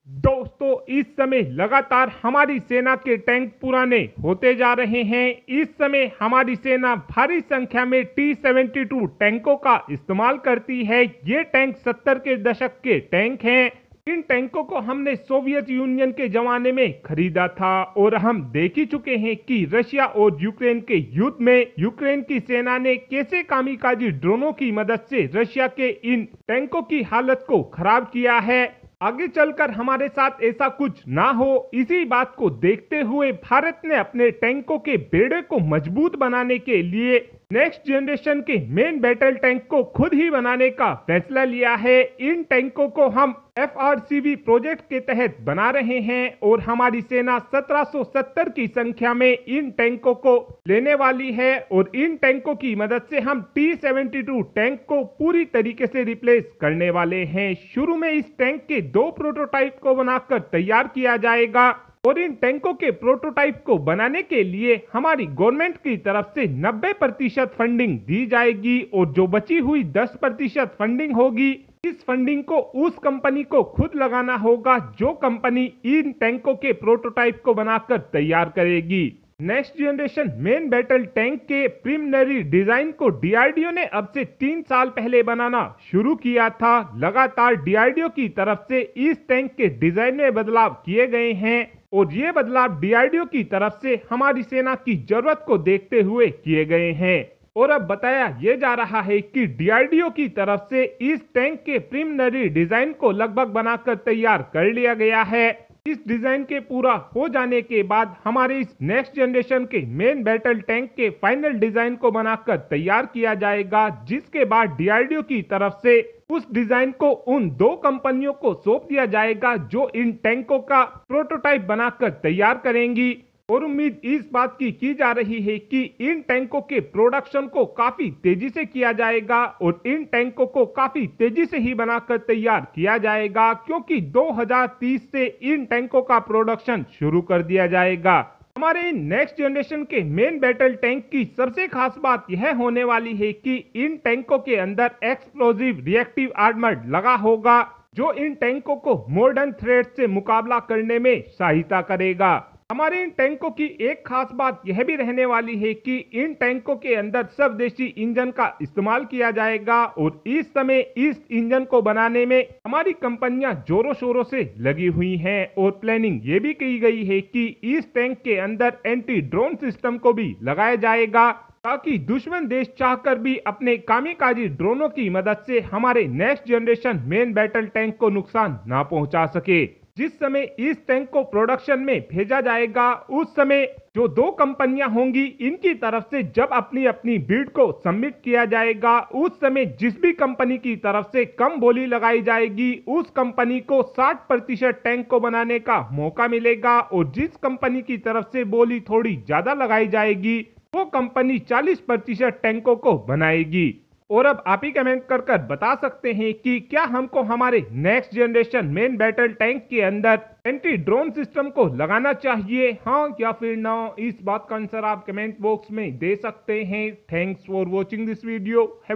दोस्तों, इस समय लगातार हमारी सेना के टैंक पुराने होते जा रहे हैं। इस समय हमारी सेना भारी संख्या में T-72 टैंकों का इस्तेमाल करती है। ये टैंक 70 के दशक के टैंक हैं। इन टैंकों को हमने सोवियत यूनियन के जमाने में खरीदा था और हम देख ही चुके हैं कि रशिया और यूक्रेन के युद्ध में यूक्रेन की सेना ने कैसे कामिकाजी ड्रोनों की मदद से रशिया के इन टैंकों की हालत को खराब किया है। आगे चलकर हमारे साथ ऐसा कुछ ना हो, इसी बात को देखते हुए भारत ने अपने टैंकों के बेड़े को मजबूत बनाने के लिए नेक्स्ट जनरेशन के मेन बैटल टैंक को खुद ही बनाने का फैसला लिया है। इन टैंकों को हम FRCV प्रोजेक्ट के तहत बना रहे हैं और हमारी सेना 1770 की संख्या में इन टैंकों को लेने वाली है और इन टैंकों की मदद से हम T-72 टैंक को पूरी तरीके से रिप्लेस करने वाले हैं। शुरू में इस टैंक के 2 प्रोटोटाइप को बनाकर तैयार किया जाएगा और इन टैंकों के प्रोटोटाइप को बनाने के लिए हमारी गवर्नमेंट की तरफ से 90% फंडिंग दी जाएगी और जो बची हुई 10% फंडिंग होगी, इस फंडिंग को उस कंपनी को खुद लगाना होगा जो कंपनी इन टैंकों के प्रोटोटाइप को बनाकर तैयार करेगी। Next generation main battle tank के प्रिलिमिनरी डिजाइन को डीआरडीओ ने अब से 3 साल पहले बनाना शुरू किया था। लगातार डीआरडीओ की तरफ से इस टैंक के डिजाइन में बदलाव किए गए हैं और ये बदलाव डीआरडीओ की तरफ से हमारी सेना की जरूरत को देखते हुए किए गए हैं। और अब बताया यह जा रहा है कि डीआरडीओ की तरफ से इस टैंक के प्रिलिमिनरी डिजाइन को लगभग बनाकर तैयार कर लिया गया है। इस डिजाइन के पूरा हो जाने के बाद हमारे इस नेक्स्ट जनरेशन के मेन बैटल टैंक के फाइनल डिजाइन को बनाकर तैयार किया जाएगा, जिसके बाद डीआरडीओ की तरफ से उस डिजाइन को उन 2 कंपनियों को सौंप दिया जाएगा जो इन टैंकों का प्रोटोटाइप बनाकर तैयार करेंगी। और उम्मीद इस बात की जा रही है कि इन टैंकों के प्रोडक्शन को काफी तेजी से किया जाएगा और इन टैंकों को काफी तेजी से ही बनाकर तैयार किया जाएगा, क्योंकि 2030 से इन टैंकों का प्रोडक्शन शुरू कर दिया जाएगा। हमारे नेक्स्ट जनरेशन के मेन बैटल टैंक की सबसे खास बात यह होने वाली है कि इन टैंकों के अंदर एक्सप्लोजिव रिएक्टिव आर्मर लगा होगा जो इन टैंकों को मॉडर्न थ्रेट से मुकाबला करने में सहायता करेगा। हमारे इन टैंकों की एक खास बात यह भी रहने वाली है कि इन टैंकों के अंदर स्वदेशी इंजन का इस्तेमाल किया जाएगा और इस समय इस इंजन को बनाने में हमारी कंपनियां जोरों शोरों से लगी हुई हैं और प्लानिंग ये भी की गई है कि इस टैंक के अंदर एंटी ड्रोन सिस्टम को भी लगाया जाएगा ताकि दुश्मन देश चाहकर भी अपने कामिकाजी ड्रोनों की मदद से हमारे next generation main battle tank को नुकसान ना पहुंचा सके। जिस समय इस टैंक को प्रोडक्शन में भेजा जाएगा, उस समय जो 2 कंपनियां होंगी इनकी तरफ से जब अपनी अपनी बिड को सबमिट किया जाएगा, उस समय जिस भी कंपनी की तरफ से कम बोली लगाई जाएगी उस कंपनी को 60% टैंक को बनाने का मौका मिलेगा और जिस कंपनी की तरफ से बोली थोड़ी ज्यादा लगाई जाएगी वो कंपनी 40% टैंकों को बनाएगी। और अब आप ही कमेंट कर बता सकते हैं कि क्या हमको हमारे next generation main battle tank के अंदर एंटी ड्रोन सिस्टम को लगाना चाहिए, हाँ या फिर ना। इस बात का आंसर आप कमेंट बॉक्स में दे सकते हैं। Thanks for watching this video.